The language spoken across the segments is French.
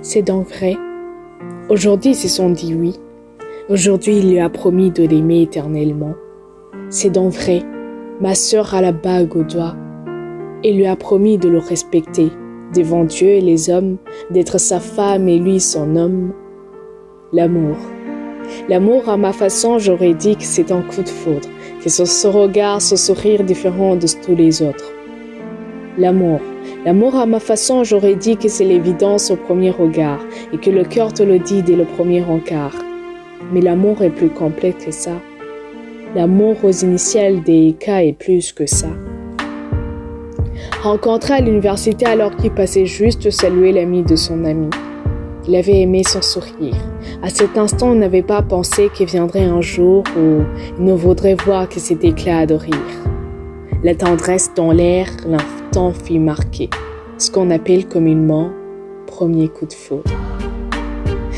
C'est donc vrai. Aujourd'hui, ils se sont dit oui. Aujourd'hui, il lui a promis de l'aimer éternellement. C'est donc vrai. Ma sœur a la bague au doigt. Il lui a promis de le respecter devant Dieu et les hommes, d'être sa femme et lui son homme. L'amour. L'amour, à ma façon, j'aurais dit que c'est un coup de foudre, que ce regard, ce sourire différent de tous les autres. L'amour. L'amour, à ma façon, j'aurais dit que c'est l'évidence au premier regard et que le cœur te le dit dès le premier encart. Mais l'amour est plus complexe que ça. L'amour aux initiales des cas est plus que ça. Rencontré à l'université alors qu'il passait juste saluer l'ami de son ami. Il avait aimé son sourire. À cet instant, il n'avait pas pensé qu'il viendrait un jour où il ne voudrait voir que cet éclat de rire. La tendresse dans l'air, l'instant fit marquer, ce qu'on appelle communément premier coup de foudre.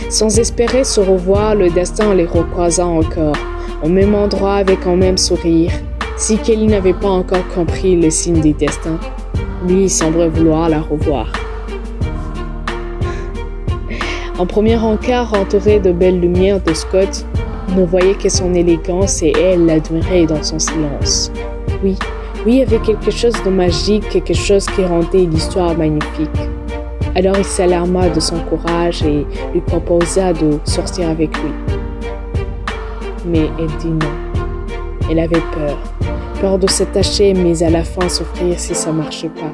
Sans espérer se revoir, le destin les recroisa encore, au même endroit avec un même sourire. Si Kelly n'avait pas encore compris le signe du destin, lui il semblait vouloir la revoir. En premier encart, entouré de belles lumières de Scott, on ne voyait que son élégance et elle l'admirait dans son silence. Oui, il y avait quelque chose de magique, quelque chose qui rendait l'histoire magnifique. Alors il s'alarma de son courage et lui proposa de sortir avec lui. Mais elle dit non. Elle avait peur de s'attacher mais à la fin souffrir si ça ne marchait pas,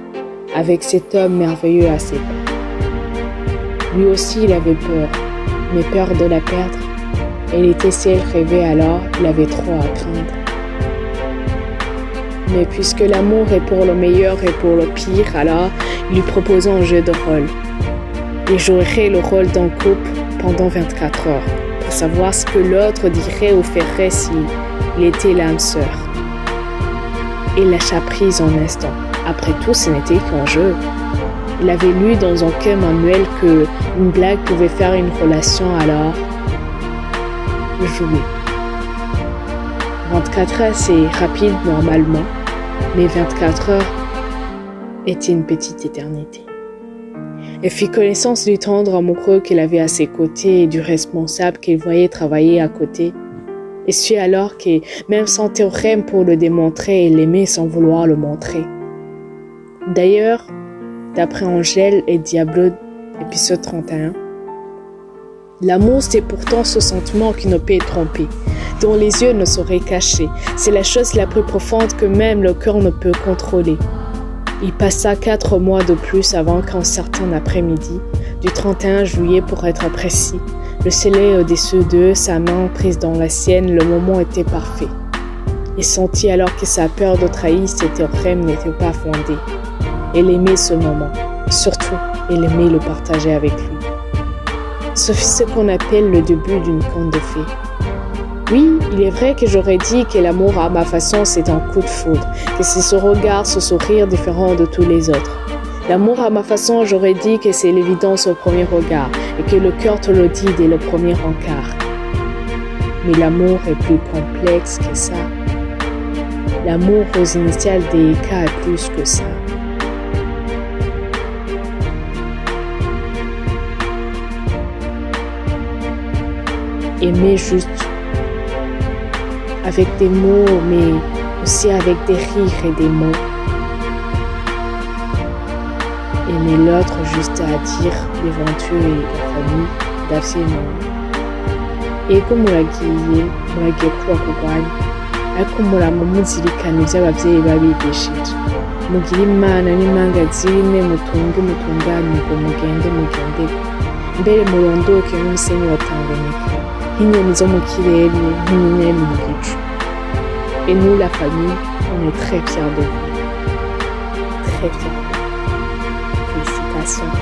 avec cet homme merveilleux à ses pas. Lui aussi il avait peur, mais peur de la perdre. Elle était si elle rêvait alors, il avait trop à craindre. Mais puisque l'amour est pour le meilleur et pour le pire, alors il lui proposa un jeu de rôle. Il jouerait le rôle d'un couple pendant 24 heures, pour savoir ce que l'autre dirait ou ferait s'il était l'âme sœur. Il lâcha prise un instant. Après tout, ce n'était qu'un jeu. Il avait lu dans aucun manuel qu'une blague pouvait faire une relation, alors jouer. 24 heures, c'est rapide normalement, mais 24 heures était une petite éternité. Elle fit connaissance du tendre amoureux qu'il avait à ses côtés et du responsable qu'il voyait travailler à côté. Et sut alors que, même sans théorème pour le démontrer, elle l'aimait sans vouloir le montrer. D'ailleurs, d'après Angèle et Diablo, épisode 31, l'amour, c'est pourtant ce sentiment qui ne peut tromper, dont les yeux ne sauraient cacher. C'est la chose la plus profonde que même le cœur ne peut contrôler. Il passa 4 mois de plus avant qu'un certain après-midi, du 31 juillet pour être précis, le soleil au-dessus d'eux, sa main prise dans la sienne, le moment était parfait. Il sentit alors que sa peur de trahir cet théorème n'était pas fondée. Elle aimait ce moment. Surtout, elle aimait le partager avec lui. Ce fut ce qu'on appelle le début d'une conte de fées. Oui, il est vrai que j'aurais dit que l'amour à ma façon c'est un coup de foudre, que c'est ce regard, ce sourire différent de tous les autres. L'amour à ma façon, j'aurais dit que c'est l'évidence au premier regard et que le cœur te le dit dès le premier encart. Mais l'amour est plus complexe que ça. L'amour aux initiales des cas est plus que ça. Aimer juste avec des mots, mais aussi avec des rires et des mots. Aimer l'autre juste à dire devant Dieu et la famille, d'absolument. Ego muragiye kuba kurwanya, ariko murama muzirikana ibyo ababyeyi babigishije. Mugire Imana n'imangazine, mutunge mutunganirwe, mugende. Mbere murondoke nk'umusenyi wa Tanganyika, nk'inyoni zo mu kirere, nk'inyenyeri mu gicu. Et nous, la famille, on est très fiers de vous. Très fiers de vous. Félicitations.